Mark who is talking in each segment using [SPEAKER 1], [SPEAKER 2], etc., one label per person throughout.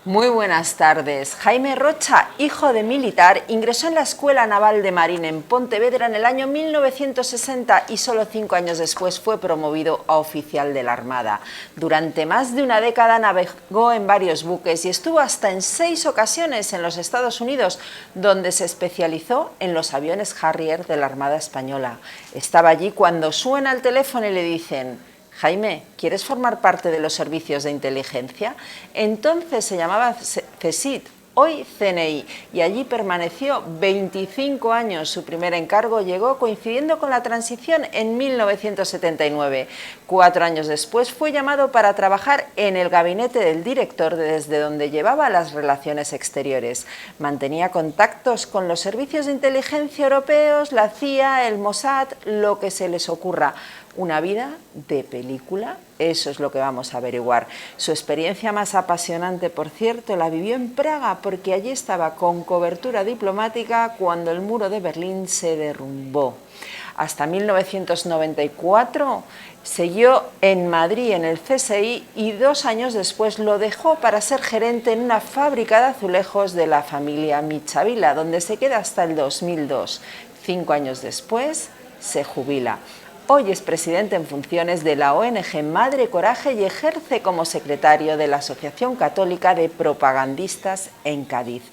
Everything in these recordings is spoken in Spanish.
[SPEAKER 1] Muy buenas tardes. Jaime Rocha, hijo de militar, ingresó en la Escuela Naval de Marina en Pontevedra en el año 1960 y solo 5 años después fue promovido a oficial de la Armada. Durante más de una década navegó en varios buques y estuvo hasta en 6 ocasiones en los Estados Unidos, donde se especializó en los aviones Harrier de la Armada Española. Estaba allí cuando suena el teléfono y le dicen: Jaime, ¿quieres formar parte de los servicios de inteligencia? Entonces se llamaba CSIC, hoy CNI, y allí permaneció 25 años. Su primer encargo llegó coincidiendo con la transición en 1979. 4 años después fue llamado para trabajar en el gabinete del director, desde donde llevaba las relaciones exteriores. Mantenía contactos con los servicios de inteligencia europeos, la CIA, el Mossad, lo que se les ocurra. Una vida de película, eso es lo que vamos a averiguar. Su experiencia más apasionante, por cierto, la vivió en Praga, porque allí estaba con cobertura diplomática cuando el muro de Berlín se derrumbó. Hasta 1994 siguió en Madrid en el CSI y 2 años después lo dejó para ser gerente en una fábrica de azulejos de la familia Michavila, donde se queda hasta el 2002. 5 años después se jubila. Hoy es presidente en funciones de la ONG Madre Coraje y ejerce como secretario de la Asociación Católica de Propagandistas en Cádiz.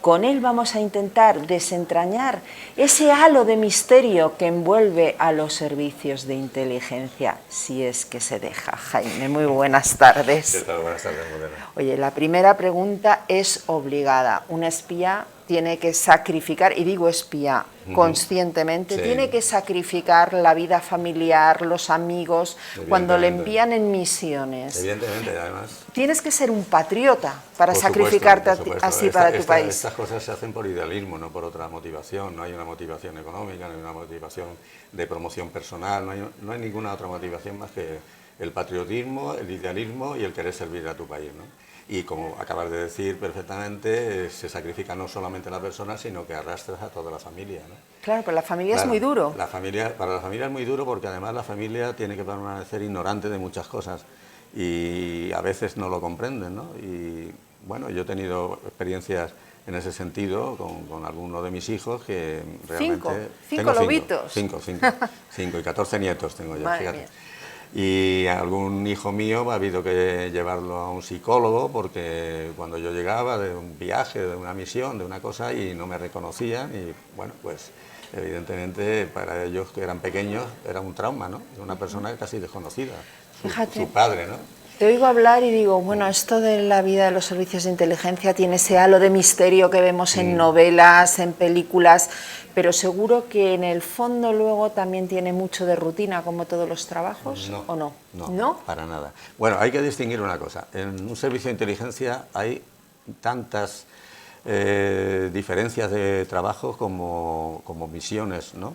[SPEAKER 1] Con él vamos a intentar desentrañar ese halo de misterio que envuelve a los servicios de inteligencia, si es que se deja. Jaime, muy buenas tardes.
[SPEAKER 2] ¿Qué tal? Buenas tardes, Morena.
[SPEAKER 1] Oye, la primera pregunta es obligada. Un espía tiene que sacrificar, y digo espía conscientemente, sí, tiene que sacrificar la vida familiar, los amigos, cuando le envían en misiones.
[SPEAKER 2] Evidentemente, además.
[SPEAKER 1] Tienes que ser un patriota para sacrificarte así para tu país.
[SPEAKER 2] Estas cosas se hacen por idealismo, no por otra motivación. No hay una motivación económica, no hay una motivación de promoción personal, no hay ninguna otra motivación más que el patriotismo, el idealismo y el querer servir a tu país, ¿no? Y como acabas de decir perfectamente, se sacrifica no solamente la persona, sino que arrastras a toda la familia, ¿no?
[SPEAKER 1] Claro, pero la familia es muy duro.
[SPEAKER 2] Para la familia es muy duro, porque además la familia tiene que permanecer ignorante de muchas cosas y a veces no lo comprenden, ¿no? Y bueno, yo he tenido experiencias en ese sentido con alguno de mis hijos que realmente...
[SPEAKER 1] ¿Cinco lobitos?
[SPEAKER 2] Cinco y 14 nietos tengo ya,
[SPEAKER 1] Madre
[SPEAKER 2] fíjate.
[SPEAKER 1] mía.
[SPEAKER 2] Y algún hijo mío ha habido que llevarlo a un psicólogo, porque cuando yo llegaba de un viaje, de una misión, de una cosa, y no me reconocían, y bueno, pues evidentemente para ellos, que eran pequeños, era un trauma, ¿no? De una persona casi desconocida, su padre, ¿no?
[SPEAKER 1] Te oigo hablar y digo, bueno, esto de la vida de los servicios de inteligencia tiene ese halo de misterio que vemos en novelas, en películas, pero seguro que en el fondo luego también tiene mucho de rutina, como todos los trabajos, ¿o no?
[SPEAKER 2] No, para nada. Bueno, hay que distinguir una cosa. En un servicio de inteligencia hay tantas diferencias de trabajo como misiones, ¿no?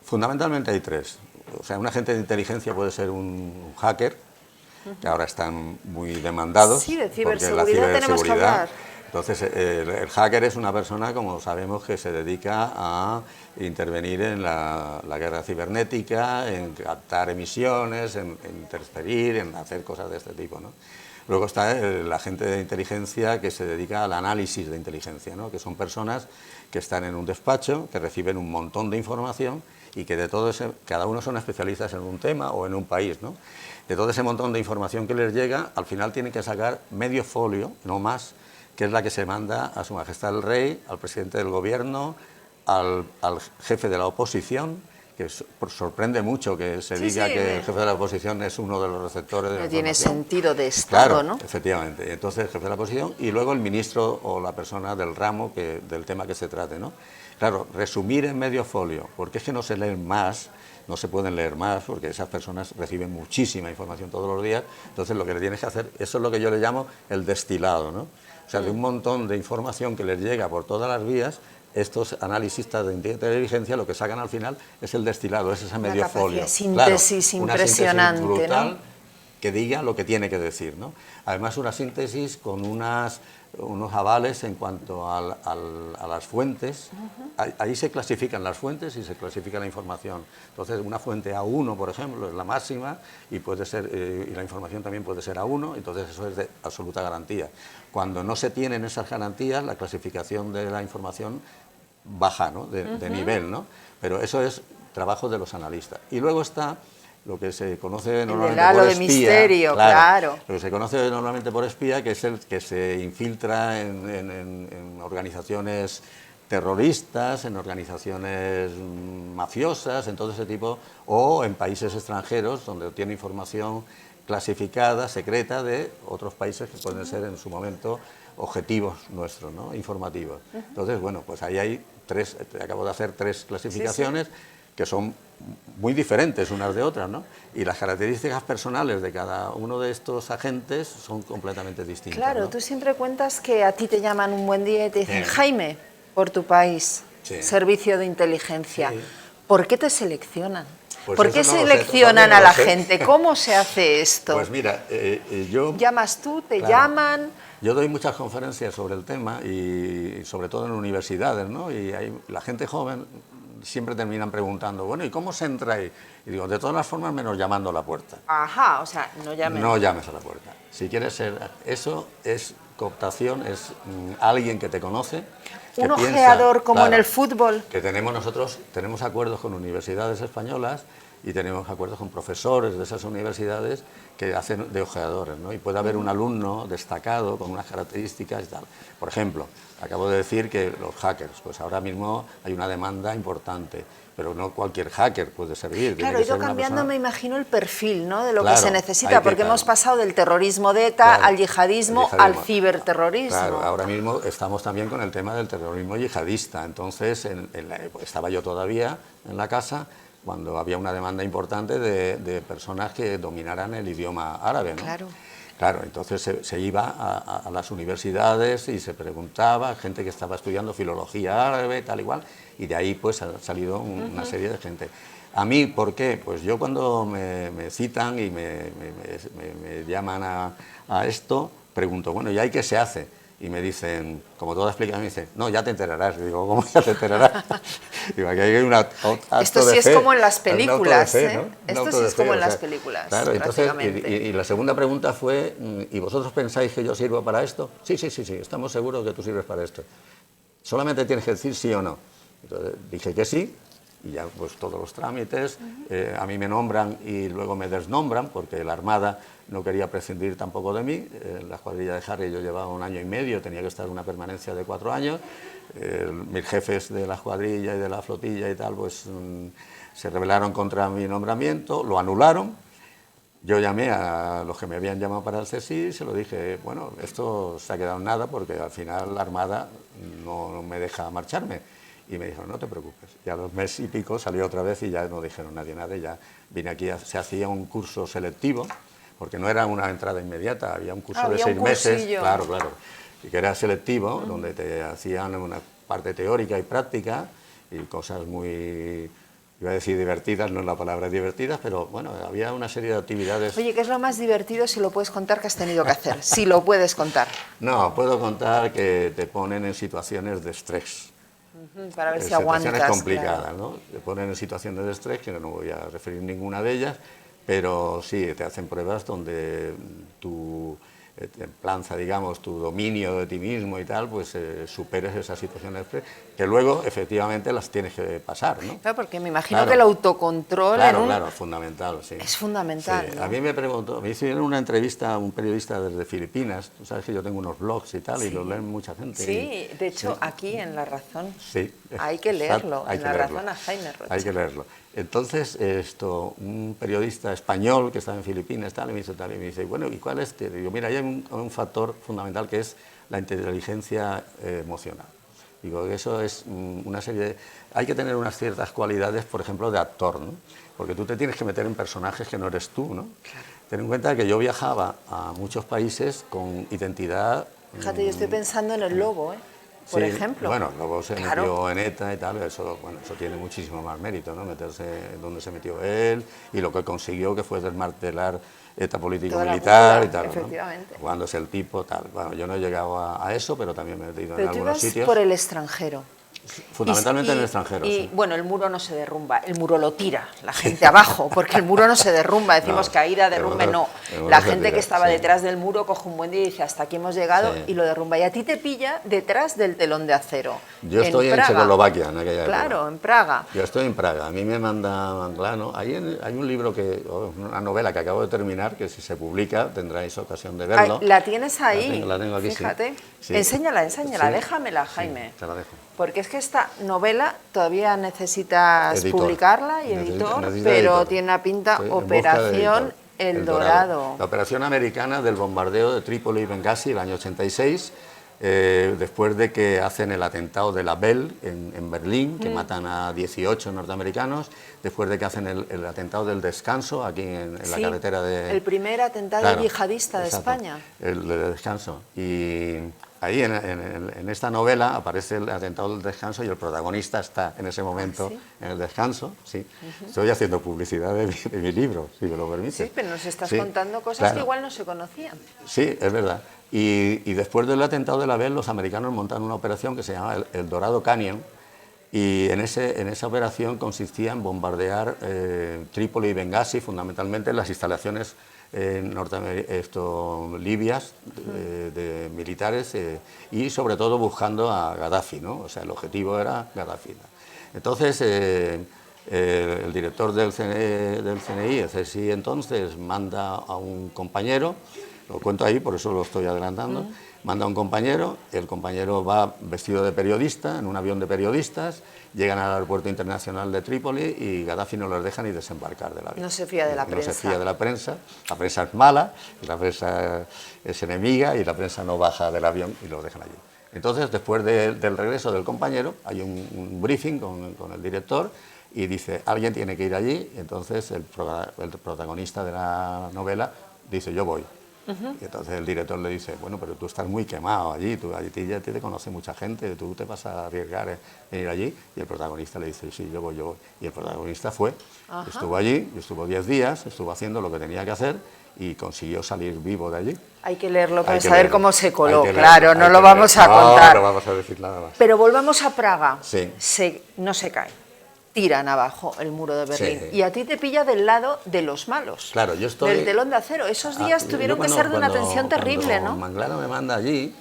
[SPEAKER 2] Fundamentalmente hay 3. O sea, un agente de inteligencia puede ser un hacker, que ahora están muy demandados.
[SPEAKER 1] Sí, de ciberseguridad,
[SPEAKER 2] porque la ciberseguridad
[SPEAKER 1] tenemos que hablar.
[SPEAKER 2] Entonces, el hacker es una persona, como sabemos, que se dedica a intervenir en la guerra cibernética, en captar emisiones, en interferir, en hacer cosas de este tipo, ¿no? Luego está el agente de inteligencia, que se dedica al análisis de inteligencia, ¿no? Que son personas que están en un despacho, que reciben un montón de información y que de todo ese, cada uno son especialistas en un tema o en un país, ¿no? De todo ese montón de información que les llega, al final tienen que sacar medio folio, no más, que es la que se manda a Su Majestad el Rey, al presidente del gobierno, al jefe de la oposición, que sorprende mucho que se diga que el jefe de la oposición es uno de los receptores de la información.
[SPEAKER 1] No tiene sentido de Estado,
[SPEAKER 2] claro,
[SPEAKER 1] ¿no?
[SPEAKER 2] Efectivamente. Entonces, el jefe de la oposición y luego el ministro o la persona del ramo del tema que se trate, ¿no? Claro, resumir en medio folio, porque es que no se leen más, no se pueden leer más, porque esas personas reciben muchísima información todos los días. Entonces, lo que le tienes que hacer, eso es lo que yo le llamo el destilado, ¿no? O sea, de un montón de información que les llega por todas las vías, estos analistas de inteligencia lo que sacan al final es el destilado, es ese medio folio.
[SPEAKER 1] Síntesis, claro, impresionante,
[SPEAKER 2] una síntesis brutal,
[SPEAKER 1] ¿no?
[SPEAKER 2] que diga lo que tiene que decir, ¿no? Además, una síntesis con unos avales en cuanto a las fuentes. Ahí se clasifican las fuentes y se clasifica la información. Entonces, una fuente A1, por ejemplo, es la máxima y puede ser, y la información también puede ser A1, entonces eso es de absoluta garantía. Cuando no se tienen esas garantías, la clasificación de la información baja, ¿no? de nivel, ¿no? Pero eso es trabajo de los analistas. Y luego está lo que se conoce normalmente por espía.
[SPEAKER 1] Misterio, claro.
[SPEAKER 2] Lo que se conoce normalmente por espía, que es el que se infiltra en organizaciones terroristas, en organizaciones mafiosas, en todo ese tipo, o en países extranjeros donde obtiene información clasificada, secreta, de otros países que pueden ser en su momento objetivos nuestros, ¿no? Informativos. Entonces, bueno, pues ahí hay acabo de hacer tres clasificaciones que son muy diferentes unas de otras, ¿no? Y las características personales de cada uno de estos agentes son completamente distintas.
[SPEAKER 1] Claro,
[SPEAKER 2] ¿no?
[SPEAKER 1] Tú siempre cuentas que a ti te llaman un buen día y te dicen, Jaime, por tu país, servicio de inteligencia, ¿por qué te seleccionan?
[SPEAKER 2] Pues
[SPEAKER 1] ¿por qué
[SPEAKER 2] eso no
[SPEAKER 1] seleccionan a la gente? ¿Cómo se hace esto?
[SPEAKER 2] Pues mira, yo...
[SPEAKER 1] ¿Llamas tú? ¿Te
[SPEAKER 2] claro,
[SPEAKER 1] llaman?
[SPEAKER 2] Yo doy muchas conferencias sobre el tema y sobre todo en universidades, ¿no? Y la gente joven siempre terminan preguntando, bueno, ¿y cómo se entra ahí? Y digo, de todas las formas, menos llamando a la puerta.
[SPEAKER 1] Ajá, o sea, no llames.
[SPEAKER 2] No llames a la puerta. Si quieres ser... Eso es cooptación, es alguien que te conoce.
[SPEAKER 1] Un ojeador como
[SPEAKER 2] claro,
[SPEAKER 1] en el fútbol.
[SPEAKER 2] Que nosotros tenemos acuerdos con universidades españolas y tenemos acuerdos con profesores de esas universidades que hacen de ojeadores, ¿no? Y puede haber un alumno destacado con unas características y tal. Por ejemplo, acabo de decir que los hackers, pues ahora mismo hay una demanda importante, pero no cualquier hacker puede servir.
[SPEAKER 1] Claro, ha ido cambiando, me imagino, el perfil, ¿no?, de lo que se necesita,
[SPEAKER 2] claro,
[SPEAKER 1] porque hemos pasado del terrorismo de ETA al yihadismo, al ciberterrorismo.
[SPEAKER 2] Claro, ahora mismo estamos también con el tema del terrorismo yihadista. Entonces, estaba yo todavía en la casa cuando había una demanda importante de personas que dominaran el idioma árabe, ¿no? Claro, entonces se iba a las universidades y se preguntaba, gente que estaba estudiando filología árabe, tal igual, y de ahí pues ha salido una serie de gente. A mí, ¿por qué? Pues yo cuando me citan y me llaman a esto, pregunto, bueno, ¿y ahí qué se hace? Y me dicen, como toda explicación, me dicen, no, ya te enterarás. Y digo, ¿cómo ya te enterarás? Digo, aquí hay un acto
[SPEAKER 1] esto sí
[SPEAKER 2] de fe,
[SPEAKER 1] es como en las películas,
[SPEAKER 2] fe, ¿no?
[SPEAKER 1] Esto sí es como en las películas,
[SPEAKER 2] claro, entonces, y la segunda pregunta fue, ¿y vosotros pensáis que yo sirvo para esto? Sí, estamos seguros que tú sirves para esto. Solamente tienes que decir sí o no. Entonces dije que sí, y ya pues todos los trámites, a mí me nombran y luego me desnombran, porque la Armada no quería prescindir tampoco de mí. En la escuadrilla de Harry yo llevaba 1 año y medio, tenía que estar en una permanencia de 4 años. Mis jefes de la escuadrilla y de la flotilla y tal, pues se rebelaron contra mi nombramiento, lo anularon. Yo llamé a los que me habían llamado para el CSI y se lo dije, bueno, esto se ha quedado en nada porque al final la Armada no me deja marcharme. Y me dijeron, no te preocupes. Y a 2 meses y pico salió otra vez y ya no dijeron nadie nada. Y ya vine aquí, se hacía un curso selectivo, porque no era una entrada inmediata, había un curso de 6 meses. Claro, y que era selectivo, donde te hacían una parte teórica y práctica y cosas muy, iba a decir divertidas, no es la palabra divertidas, pero bueno, había una serie de actividades.
[SPEAKER 1] Oye, ¿qué es lo más divertido si lo puedes contar que has tenido que hacer? Si lo puedes contar.
[SPEAKER 2] No, puedo contar que te ponen en situaciones de estrés.
[SPEAKER 1] Para ver si aguantas.
[SPEAKER 2] Situaciones complicadas, ¿no? Te ponen en situaciones de estrés, que no voy a referir ninguna de ellas, pero sí, te hacen pruebas donde tu templanza, digamos, tu dominio de ti mismo y tal, pues superes esas situaciones que luego efectivamente las tienes que pasar, ¿no?
[SPEAKER 1] Claro, porque me imagino que el autocontrol
[SPEAKER 2] Claro, fundamental, sí.
[SPEAKER 1] Es fundamental,
[SPEAKER 2] sí.
[SPEAKER 1] ¿no?
[SPEAKER 2] A mí me hicieron una entrevista a un periodista desde Filipinas, tú sabes que yo tengo unos blogs y tal, y los leen mucha gente.
[SPEAKER 1] Sí, de hecho, aquí en La Razón.
[SPEAKER 2] Sí.
[SPEAKER 1] Hay que leerlo, en La Razón a Jaime Rocha.
[SPEAKER 2] Hay que leerlo. Entonces, un periodista español que estaba en Filipinas tal, y me dice, bueno, ¿y cuál es? Digo, mira, hay un factor fundamental que es la inteligencia emocional. Digo, eso es una serie de... Hay que tener unas ciertas cualidades, por ejemplo, de actor, ¿no? Porque tú te tienes que meter en personajes que no eres tú, ¿no? Claro. Ten en cuenta que yo viajaba a muchos países con identidad...
[SPEAKER 1] Fíjate, yo estoy pensando en el lobo, ¿eh? por
[SPEAKER 2] Sí,
[SPEAKER 1] ejemplo.
[SPEAKER 2] bueno, luego se
[SPEAKER 1] Claro.
[SPEAKER 2] metió en ETA y tal, eso, bueno, eso tiene muchísimo más mérito, ¿no? Meterse donde se metió él y lo que consiguió, que fue desmantelar ETA
[SPEAKER 1] Toda la
[SPEAKER 2] político-militar y
[SPEAKER 1] cúpula,
[SPEAKER 2] tal, ¿no?
[SPEAKER 1] efectivamente.
[SPEAKER 2] Jugándose el tipo, tal. Bueno, yo no he llegado a eso, pero también me he metido en
[SPEAKER 1] Pero tú
[SPEAKER 2] algunos
[SPEAKER 1] ibas
[SPEAKER 2] sitios.
[SPEAKER 1] por el extranjero.
[SPEAKER 2] Fundamentalmente en el extranjero,
[SPEAKER 1] y,
[SPEAKER 2] sí.
[SPEAKER 1] bueno, el muro no se derrumba, el muro lo tira la gente abajo, porque el muro no se derrumba, decimos
[SPEAKER 2] No,
[SPEAKER 1] caída, derrumbe,
[SPEAKER 2] el muro-
[SPEAKER 1] no.
[SPEAKER 2] el muro
[SPEAKER 1] La
[SPEAKER 2] se
[SPEAKER 1] gente
[SPEAKER 2] tira,
[SPEAKER 1] que estaba
[SPEAKER 2] sí.
[SPEAKER 1] detrás del muro coge un buen día y dice, hasta aquí hemos llegado,
[SPEAKER 2] Sí.
[SPEAKER 1] y lo derrumba. Y a ti te pilla detrás del telón de acero.
[SPEAKER 2] Yo estoy en
[SPEAKER 1] Praga.
[SPEAKER 2] Checoslovaquia en aquella época.
[SPEAKER 1] Claro, en Praga.
[SPEAKER 2] Yo estoy en Praga, a mí me manda Manglano. Ahí hay un libro, una novela que acabo de terminar, que si se publica tendráis ocasión de verlo.
[SPEAKER 1] La tienes ahí,
[SPEAKER 2] La tengo aquí, sí.
[SPEAKER 1] fíjate.
[SPEAKER 2] Sí.
[SPEAKER 1] Enséñala,
[SPEAKER 2] Sí.
[SPEAKER 1] déjamela, Jaime.
[SPEAKER 2] Sí, te la dejo.
[SPEAKER 1] Porque es que esta novela todavía necesitas
[SPEAKER 2] Editor.
[SPEAKER 1] publicarla y editor,
[SPEAKER 2] Necesita
[SPEAKER 1] pero
[SPEAKER 2] editor.
[SPEAKER 1] tiene una pinta
[SPEAKER 2] Estoy en busca de
[SPEAKER 1] Operación
[SPEAKER 2] editor.
[SPEAKER 1] El Dorado.
[SPEAKER 2] La operación americana del bombardeo de Trípoli y Bengasi el año 86, después de que hacen el atentado de la Bell en Berlín, que matan a 18 norteamericanos, después de que hacen el atentado del Descanso aquí en la
[SPEAKER 1] Sí,
[SPEAKER 2] carretera de...
[SPEAKER 1] el primer atentado
[SPEAKER 2] Claro,
[SPEAKER 1] yihadista de
[SPEAKER 2] exacto,
[SPEAKER 1] España.
[SPEAKER 2] el de Descanso. Y ahí en esta novela aparece el atentado del Descanso y el protagonista está en ese momento
[SPEAKER 1] ¿sí?
[SPEAKER 2] en el Descanso. Sí. Estoy haciendo publicidad de mi libro, si me lo permite.
[SPEAKER 1] Sí, pero nos estás
[SPEAKER 2] Sí,
[SPEAKER 1] contando cosas
[SPEAKER 2] claro.
[SPEAKER 1] que igual no se conocían.
[SPEAKER 2] Sí, es verdad. Y después del atentado de la Bell, los americanos montan una operación que se llama el Dorado Canyon, y en esa operación consistía en bombardear Trípoli y Bengasi, fundamentalmente las instalaciones libias de militares, y sobre todo buscando a Gaddafi, ¿no? O sea, el objetivo era Gaddafi. Entonces, el director del CNI, el CSI entonces, manda a un compañero, lo cuento ahí, por eso lo estoy adelantando, manda a un compañero, el compañero va vestido de periodista, en un avión de periodistas, llegan al aeropuerto internacional de Trípoli y Gaddafi no les deja ni desembarcar del avión.
[SPEAKER 1] No se fía de la prensa.
[SPEAKER 2] No se fía de la prensa es mala, la prensa es enemiga y la prensa no baja del avión y lo dejan allí. Entonces, después del regreso del compañero, hay un briefing con el director y dice, alguien tiene que ir allí, entonces el protagonista de la novela dice, yo voy. Y entonces el director le dice, bueno, pero tú estás muy quemado allí, allí ya te conoce mucha gente, tú te vas a arriesgar en ir allí. Y el protagonista le dice, sí, yo voy. Y el protagonista fue, estuvo allí, estuvo 10 días, estuvo haciendo lo que tenía que hacer y consiguió salir vivo de allí.
[SPEAKER 1] Hay que leerlo para
[SPEAKER 2] Hay que
[SPEAKER 1] saber
[SPEAKER 2] leerlo,
[SPEAKER 1] cómo se coló,
[SPEAKER 2] hay que
[SPEAKER 1] claro,
[SPEAKER 2] leerlo,
[SPEAKER 1] no
[SPEAKER 2] hay
[SPEAKER 1] lo
[SPEAKER 2] que
[SPEAKER 1] vamos a
[SPEAKER 2] leerlo.
[SPEAKER 1] contar.
[SPEAKER 2] No vamos a decir nada más.
[SPEAKER 1] Pero volvamos a Praga.
[SPEAKER 2] Sí.
[SPEAKER 1] No se cae. Tiran abajo el muro de Berlín.
[SPEAKER 2] Sí.
[SPEAKER 1] Y a ti te pilla del lado de los malos.
[SPEAKER 2] Claro, yo estoy...
[SPEAKER 1] Del telón de acero. Esos días tuvieron que ser de una tensión terrible,
[SPEAKER 2] cuando
[SPEAKER 1] ¿no?
[SPEAKER 2] Manglano me manda allí,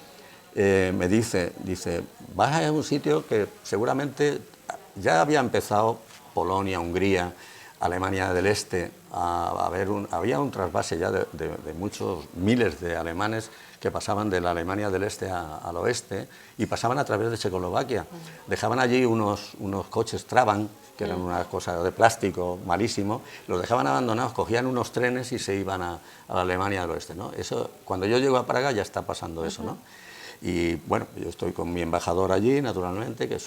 [SPEAKER 2] me dice, vas a un sitio que seguramente ya había empezado Polonia, Hungría, Alemania del Este, había un trasvase ya de muchos miles de alemanes que pasaban de la Alemania del Este al oeste y pasaban a través de Checoslovaquia. Dejaban allí unos coches Trabant, que eran una cosa de plástico malísimo, los dejaban abandonados, cogían unos trenes y se iban a la Alemania del Oeste, ¿no? Eso, cuando yo llego a Praga ya está pasando eso, ¿no? Y bueno, yo estoy con mi embajador allí, naturalmente, que es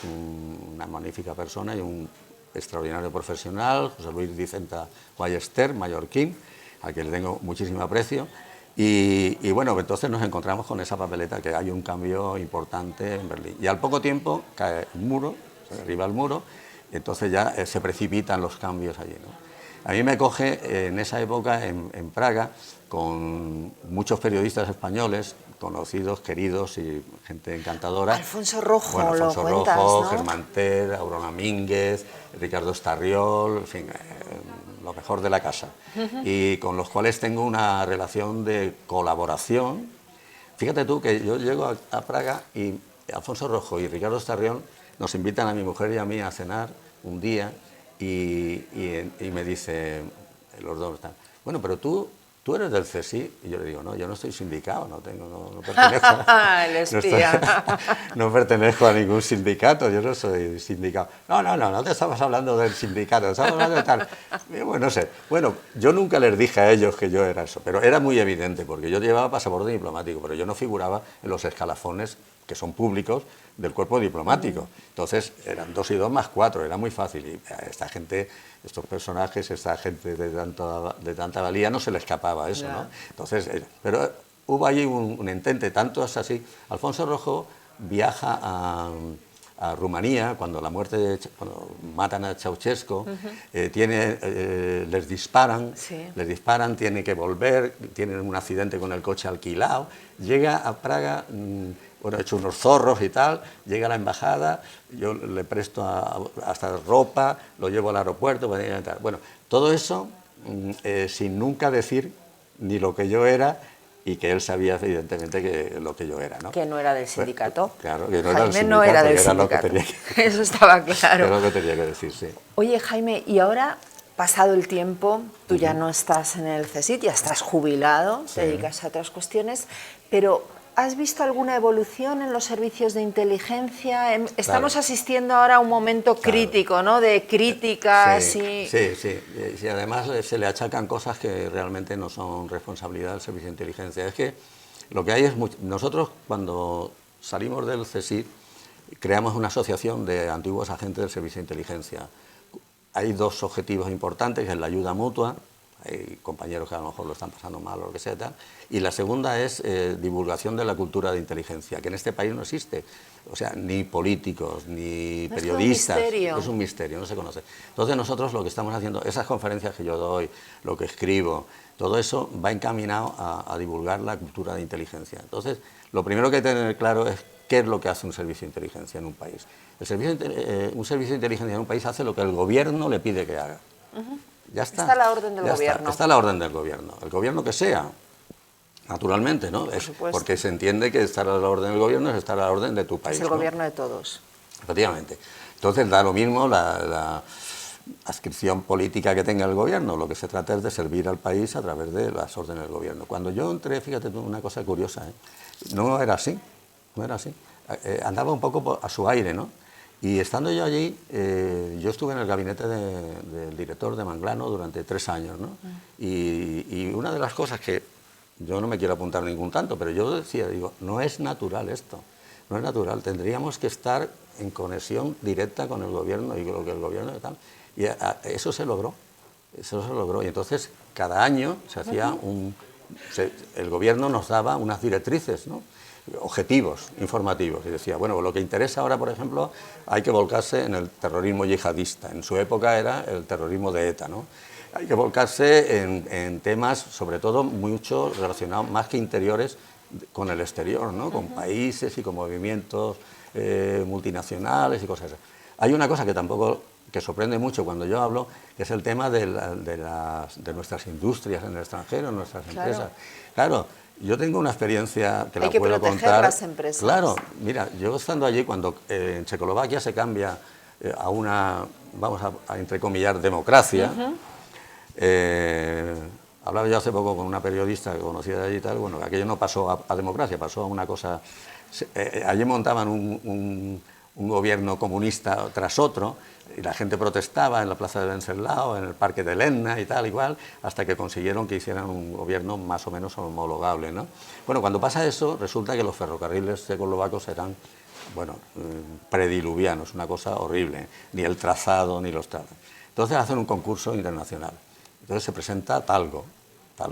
[SPEAKER 2] una magnífica persona y un extraordinario profesional, José Luis Vicenta Ballester, mallorquín, al que le tengo muchísimo aprecio. Y bueno, entonces nos encontramos con esa papeleta, que hay un cambio importante en Berlín. Y al poco tiempo cae el muro, se derriba el muro, y entonces ya se precipitan los cambios allí, ¿no? A mí me coge en esa época en Praga con muchos periodistas españoles, conocidos, queridos y gente encantadora.
[SPEAKER 1] Alfonso Rojo,
[SPEAKER 2] bueno, Alfonso
[SPEAKER 1] lo cuentas,
[SPEAKER 2] Rojo,
[SPEAKER 1] ¿no?
[SPEAKER 2] Germán Ter, Aurora Mínguez, Ricardo Estarriol, en fin, lo mejor de la casa. Y con los cuales tengo una relación de colaboración. Fíjate tú que yo llego a Praga y Alfonso Rojo y Ricardo Estarriol nos invitan a mi mujer y a mí a cenar un día y me dice los dos, bueno, pero tú eres del CSI, y yo le digo, no, yo no estoy sindicado, no pertenezco,
[SPEAKER 1] El espía.
[SPEAKER 2] no pertenezco a ningún sindicato, yo no soy sindicado. No te estabas hablando del sindicato, estabas hablando de tal. Bueno, no sé. Bueno, yo nunca les dije a ellos que yo era eso, pero era muy evidente, porque yo llevaba pasaporte diplomático, pero yo no figuraba en los escalafones que son públicos del cuerpo diplomático. Entonces eran 2 y 2 más 4, era muy fácil. Y a esta gente, estos personajes, esta gente de tanta valía, no se le escapaba eso, ¿no? Entonces, pero hubo allí un entente, tanto es así. Alfonso Rojo viaja a Rumanía cuando cuando matan a Ceausescu, les disparan,
[SPEAKER 1] Sí.
[SPEAKER 2] tiene que volver, tienen un accidente con el coche alquilado, llega a Praga, bueno, hecho unos zorros y tal, llega a la embajada, yo le presto hasta ropa, lo llevo al aeropuerto, bueno, todo eso sin nunca decir ni lo que yo era, y que él sabía evidentemente que lo que yo era, ¿no?
[SPEAKER 1] Que no era del sindicato.
[SPEAKER 2] Claro, que no
[SPEAKER 1] Jaime
[SPEAKER 2] era del sindicato,
[SPEAKER 1] no era del
[SPEAKER 2] era lo que
[SPEAKER 1] sindicato.
[SPEAKER 2] tenía
[SPEAKER 1] Eso estaba claro.
[SPEAKER 2] era lo que tenía que decir, sí.
[SPEAKER 1] Oye, Jaime, y ahora, pasado el tiempo, tú ya no estás en el CSIC, ya estás jubilado, te dedicas a otras cuestiones, pero ¿has visto alguna evolución en los servicios de inteligencia? Estamos asistiendo ahora a un momento crítico, ¿no? De críticas
[SPEAKER 2] sí, y además se le achacan cosas que realmente no son responsabilidad del servicio de inteligencia. Es que lo que hay es... Nosotros, cuando salimos del CSIC, creamos una asociación de antiguos agentes del servicio de inteligencia. Hay dos objetivos importantes, que es la ayuda mutua, hay compañeros que a lo mejor lo están pasando mal o lo que sea, tal, y la segunda es divulgación de la cultura de inteligencia, que en este país no existe, o sea, ni políticos, ni periodistas, es un misterio, no se conoce. Entonces nosotros lo que estamos haciendo, esas conferencias que yo doy, lo que escribo, todo eso va encaminado a divulgar la cultura de inteligencia. Entonces, lo primero que hay que tener claro es qué es lo que hace un servicio de inteligencia en un país. Un servicio de inteligencia en un país hace lo que el gobierno le pide que haga. Ya está.
[SPEAKER 1] Está a la orden del gobierno.
[SPEAKER 2] Está a la orden del gobierno. El gobierno que sea, naturalmente, ¿no? Porque se entiende que estar a la orden del gobierno es estar a la orden de tu país.
[SPEAKER 1] Es el
[SPEAKER 2] ¿no?
[SPEAKER 1] gobierno de todos.
[SPEAKER 2] Efectivamente. Entonces da lo mismo la adscripción política que tenga el gobierno. Lo que se trata es de servir al país a través de las órdenes del gobierno. Cuando yo entré, fíjate tú, una cosa curiosa, no era así. No era así. Andaba un poco a su aire, ¿no? Y estando yo allí, yo estuve en el gabinete del director de Manglano durante 3 años, ¿no? Y una de las cosas que yo no me quiero apuntar ningún tanto, pero yo decía, digo, no es natural esto, no es natural, tendríamos que estar en conexión directa con el gobierno y con lo que el gobierno y tal. Y eso se logró, y entonces cada año se hacía el gobierno nos daba unas directrices, ¿no? Objetivos informativos, y decía, bueno, lo que interesa ahora, por ejemplo, hay que volcarse en el terrorismo yihadista, en su época era el terrorismo de ETA, ¿no? Hay que volcarse en temas, sobre todo, mucho relacionados, más que interiores, con el exterior, ¿no? Con países y con movimientos multinacionales y cosas así. Hay una cosa que sorprende mucho cuando yo hablo, que es el tema de nuestras industrias en el extranjero, nuestras empresas. Claro, yo tengo una experiencia que la puedo contar. Hay que proteger
[SPEAKER 1] las empresas.
[SPEAKER 2] Claro, mira, yo estando allí, cuando en Checoslovaquia se cambia a una, vamos a entrecomillar, democracia, hablaba yo hace poco con una periodista que conocía de allí y tal, bueno, aquello no pasó a democracia, pasó a una cosa... allí montaban un gobierno comunista tras otro, y la gente protestaba en la plaza de Wenceslao, en el parque de Lenna y tal, igual, hasta que consiguieron que hicieran un gobierno más o menos homologable, ¿no? Bueno, cuando pasa eso, resulta que los ferrocarriles checoslovacos eran, bueno, prediluvianos, una cosa horrible, ni el trazado ni los trazos. Entonces hacen un concurso internacional. Entonces se presenta Talgo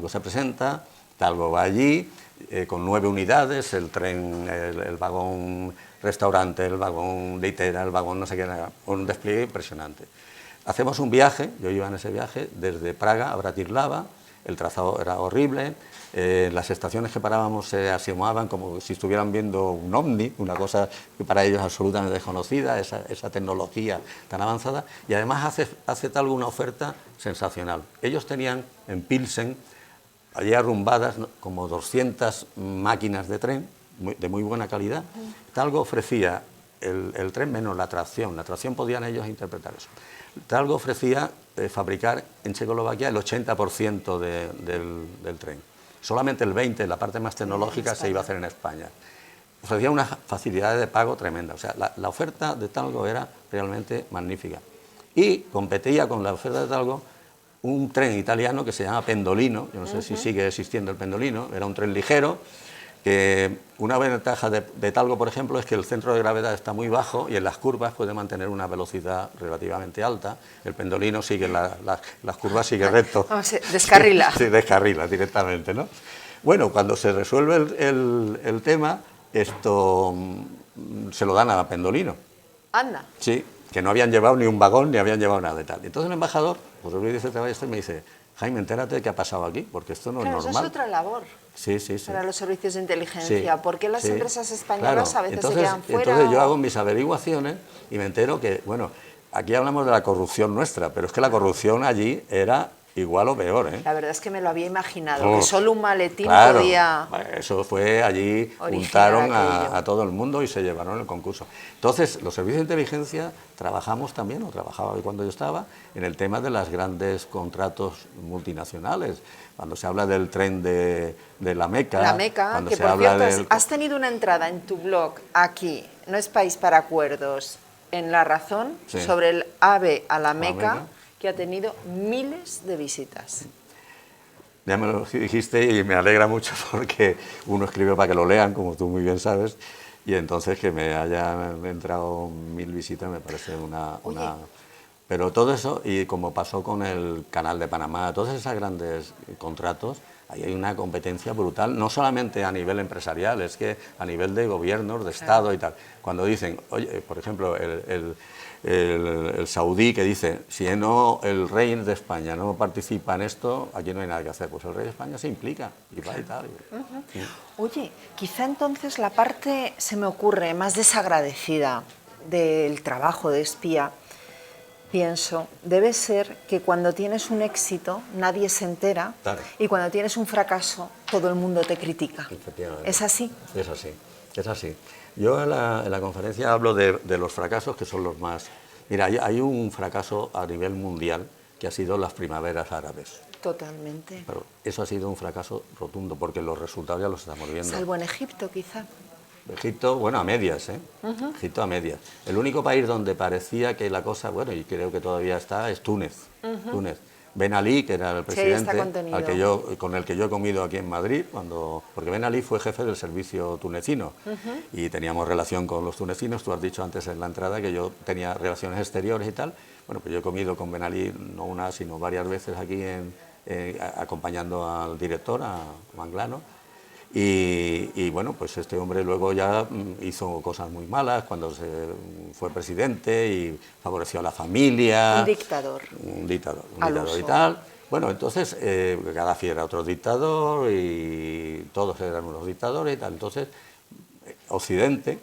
[SPEAKER 2] se presenta, Talgo va allí, con 9 unidades, el tren, el vagón restaurante, el vagón litera, el vagón no sé qué, un despliegue impresionante. Hacemos un viaje, yo iba en ese viaje, desde Praga a Bratislava, el trazado era horrible, las estaciones que parábamos se asomaban como si estuvieran viendo un ovni, una cosa que para ellos absolutamente desconocida, esa tecnología tan avanzada, y además hace Talgo una oferta sensacional. Ellos tenían en Pilsen, allí arrumbadas, como 200 máquinas de tren, de muy buena calidad. Talgo ofrecía el tren menos la tracción podían ellos interpretar eso. Talgo ofrecía fabricar en Checoslovaquia el 80% del tren. Solamente el 20%, la parte más tecnológica, se iba a hacer en España. Ofrecía unas facilidades de pago tremendas. O sea, la oferta de Talgo era realmente magnífica. Y competía con la oferta de Talgo un tren italiano que se llama Pendolino, yo no sé si sigue existiendo el Pendolino, era un tren ligero, que una ventaja de Talgo, por ejemplo, es que el centro de gravedad está muy bajo y en las curvas puede mantener una velocidad relativamente alta. El Pendolino sigue las curvas, sigue recto.
[SPEAKER 1] Descarrila.
[SPEAKER 2] Sí, descarrila directamente, ¿no? Bueno, cuando se resuelve el tema, se lo dan a Pendolino.
[SPEAKER 1] Anda.
[SPEAKER 2] Sí, que no habían llevado ni un vagón ni habían llevado nada de tal. Entonces el embajador, José Luis Díaz de Ballester, me dice: Jaime, entérate de qué ha pasado aquí, porque esto no
[SPEAKER 1] Claro,
[SPEAKER 2] es
[SPEAKER 1] eso
[SPEAKER 2] normal.
[SPEAKER 1] es otra labor
[SPEAKER 2] Sí, sí, sí.
[SPEAKER 1] para los servicios de inteligencia.
[SPEAKER 2] Sí,
[SPEAKER 1] ¿Por qué las
[SPEAKER 2] sí,
[SPEAKER 1] empresas españolas
[SPEAKER 2] claro.
[SPEAKER 1] a veces
[SPEAKER 2] Entonces,
[SPEAKER 1] se quedan fuera?
[SPEAKER 2] entonces yo hago mis averiguaciones y me entero que, bueno, aquí hablamos de la corrupción nuestra, pero es que la corrupción allí era igual o peor, ¿eh?
[SPEAKER 1] La verdad es que me lo había imaginado,
[SPEAKER 2] Uf,
[SPEAKER 1] que solo un maletín
[SPEAKER 2] claro,
[SPEAKER 1] podía...
[SPEAKER 2] eso fue allí,
[SPEAKER 1] originar
[SPEAKER 2] juntaron
[SPEAKER 1] aquello.
[SPEAKER 2] a todo el mundo y se llevaron el concurso. Entonces, los servicios de inteligencia trabajamos también, o trabajaba cuando yo estaba, en el tema de los grandes contratos multinacionales. Cuando se habla del tren de la Meca...
[SPEAKER 1] La Meca,
[SPEAKER 2] cuando
[SPEAKER 1] que
[SPEAKER 2] se
[SPEAKER 1] por
[SPEAKER 2] habla
[SPEAKER 1] cierto,
[SPEAKER 2] del...
[SPEAKER 1] has tenido una entrada en tu blog aquí, No es País para Acuerdos, en La Razón,
[SPEAKER 2] Sí.
[SPEAKER 1] sobre el AVE a la
[SPEAKER 2] Meca.
[SPEAKER 1] Meca, que ha tenido miles de visitas.
[SPEAKER 2] Ya me lo dijiste y me alegra mucho porque uno escribe para que lo lean, como tú muy bien sabes, y entonces que me hayan entrado 1000 visitas me parece una... Pero todo eso, y como pasó con el Canal de Panamá, todos esos grandes contratos, ahí hay una competencia brutal, no solamente a nivel empresarial, es que a nivel de gobiernos, de Estado y tal. Cuando dicen, oye, por ejemplo, el saudí que dice, si no el rey de España no participa en esto, aquí no hay nada que hacer. Pues el rey de España se implica y va y tal. Sí.
[SPEAKER 1] Oye, quizá entonces la parte, se me ocurre, más desagradecida del trabajo de espía, pienso, debe ser que cuando tienes un éxito nadie se entera,
[SPEAKER 2] Claro.
[SPEAKER 1] y cuando tienes un fracaso todo el mundo te critica.
[SPEAKER 2] Efectivamente.
[SPEAKER 1] ¿Es así?
[SPEAKER 2] Es así, es así. Yo en la conferencia hablo de los fracasos que son los más... Mira, hay un fracaso a nivel mundial que ha sido las primaveras árabes.
[SPEAKER 1] Totalmente.
[SPEAKER 2] Pero eso ha sido un fracaso rotundo porque los resultados ya los estamos viendo.
[SPEAKER 1] Salvo en Egipto, quizá.
[SPEAKER 2] Egipto, bueno, a medias, ¿eh? Egipto a medias. El único país donde parecía que la cosa, bueno, y creo que todavía está, es Túnez. Túnez. Ben Ali, que era el presidente con el que yo he comido aquí en Madrid, porque Ben Ali fue jefe del servicio tunecino y teníamos relación con los tunecinos. Tú has dicho antes en la entrada que yo tenía relaciones exteriores y tal. Bueno, pues yo he comido con Ben Ali no una, sino varias veces aquí acompañando al director, a Manglano. Y bueno, pues este hombre luego ya hizo cosas muy malas cuando fue presidente y favoreció a la familia.
[SPEAKER 1] Un dictador.
[SPEAKER 2] Un dictador y tal. Bueno, entonces Gaddafi era otro dictador y todos eran unos dictadores y tal. Entonces, Occidente,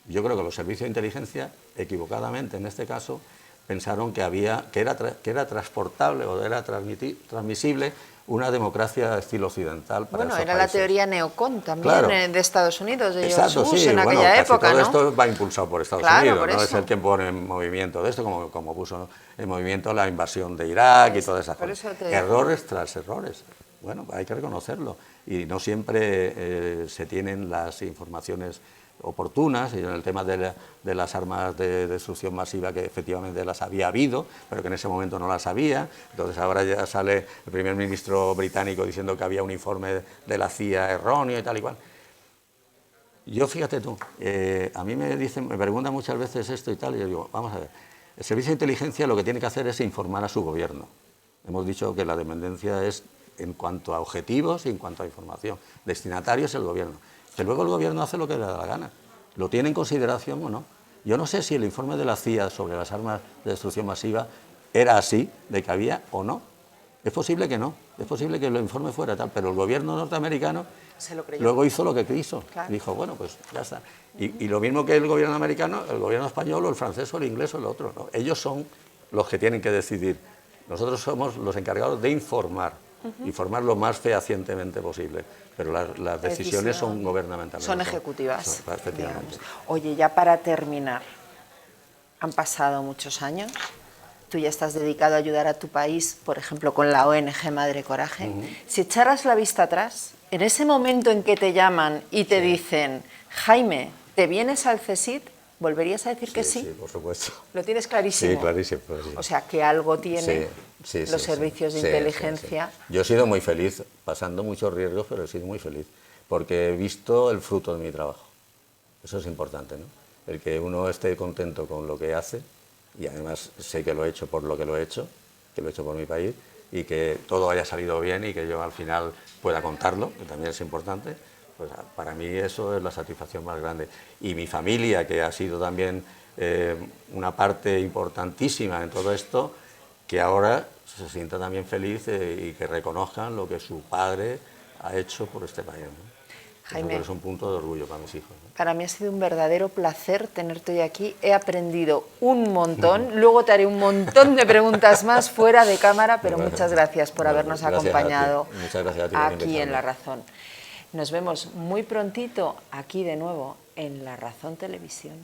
[SPEAKER 2] yo creo que los servicios de inteligencia, equivocadamente en este caso, pensaron que era transportable o era transmisible una democracia estilo occidental para
[SPEAKER 1] bueno,
[SPEAKER 2] esos
[SPEAKER 1] era
[SPEAKER 2] países.
[SPEAKER 1] La teoría neocon también,
[SPEAKER 2] Claro.
[SPEAKER 1] De Estados Unidos, de
[SPEAKER 2] Exacto,
[SPEAKER 1] George Bush
[SPEAKER 2] sí,
[SPEAKER 1] en
[SPEAKER 2] bueno,
[SPEAKER 1] aquella
[SPEAKER 2] casi
[SPEAKER 1] época,
[SPEAKER 2] todo
[SPEAKER 1] ¿no?
[SPEAKER 2] esto va impulsado por Estados
[SPEAKER 1] Claro,
[SPEAKER 2] Unidos,
[SPEAKER 1] por
[SPEAKER 2] ¿no?
[SPEAKER 1] eso.
[SPEAKER 2] Es el que pone en movimiento de esto, como puso en movimiento la invasión de Irak y todas esas
[SPEAKER 1] por
[SPEAKER 2] cosas.
[SPEAKER 1] eso te digo.
[SPEAKER 2] Errores tras errores. Bueno, hay que reconocerlo. Y no siempre se tienen las informaciones oportunas, y en el tema de las armas de destrucción masiva, que efectivamente las había habido, pero que en ese momento no las había. Entonces ahora ya sale el primer ministro británico diciendo que había un informe de la CIA erróneo y tal y cual. Yo, fíjate tú, a mí me preguntan muchas veces esto y tal, y yo digo, vamos a ver, el servicio de inteligencia lo que tiene que hacer es informar a su gobierno. Hemos dicho que la dependencia es en cuanto a objetivos y en cuanto a información. Destinatario es el gobierno. Que luego el gobierno hace lo que le da la gana. ¿Lo tiene en consideración o no? Yo no sé si el informe de la CIA sobre las armas de destrucción masiva era así, de que había o no. Es posible que no, es posible que el informe fuera tal, pero el gobierno norteamericano
[SPEAKER 1] Se lo creyó.
[SPEAKER 2] luego hizo lo que quiso.
[SPEAKER 1] Claro.
[SPEAKER 2] Dijo, bueno, pues ya está. Y lo mismo que el gobierno americano, el gobierno español, o el francés, o el inglés, o el otro, ¿no? Ellos son los que tienen que decidir. Nosotros somos los encargados de informar, informar lo más fehacientemente posible, pero las decisiones son gubernamentales.
[SPEAKER 1] Son ejecutivas.
[SPEAKER 2] Efectivamente.
[SPEAKER 1] Digamos. Oye, ya para terminar, han pasado muchos años, tú ya estás dedicado a ayudar a tu país, por ejemplo, con la ONG Madre Coraje. Si echaras la vista atrás, en ese momento en que te llaman y te dicen, Jaime, ¿te vienes al CSIC? ¿Volverías a decir que sí?
[SPEAKER 2] Sí, por supuesto.
[SPEAKER 1] ¿Lo tienes clarísimo?
[SPEAKER 2] Sí, clarísimo. Sí.
[SPEAKER 1] O sea, que algo tienen los servicios de
[SPEAKER 2] Sí,
[SPEAKER 1] inteligencia.
[SPEAKER 2] sí, sí. Yo he sido muy feliz, pasando muchos riesgos, pero he sido muy feliz, porque he visto el fruto de mi trabajo. Eso es importante, ¿no? El que uno esté contento con lo que hace, y además sé que lo he hecho por lo que lo he hecho, que lo he hecho por mi país, y que todo haya salido bien y que yo al final pueda contarlo, que también es importante, pues para mí eso es la satisfacción más grande. Y mi familia, que ha sido también una parte importantísima en todo esto, que ahora se sienta también feliz y que reconozcan lo que su padre ha hecho por este país, ¿no?
[SPEAKER 1] Jaime,
[SPEAKER 2] Eso es un punto de orgullo para mis hijos, ¿no?
[SPEAKER 1] para mí ha sido un verdadero placer tenerte hoy aquí. He aprendido un montón. Luego te haré un montón de preguntas más fuera de cámara, pero muchas gracias por habernos acompañado
[SPEAKER 2] Muchas gracias a ti por
[SPEAKER 1] aquí
[SPEAKER 2] invitarme.
[SPEAKER 1] en La Razón. Nos vemos muy prontito aquí de nuevo en La Razón Televisión.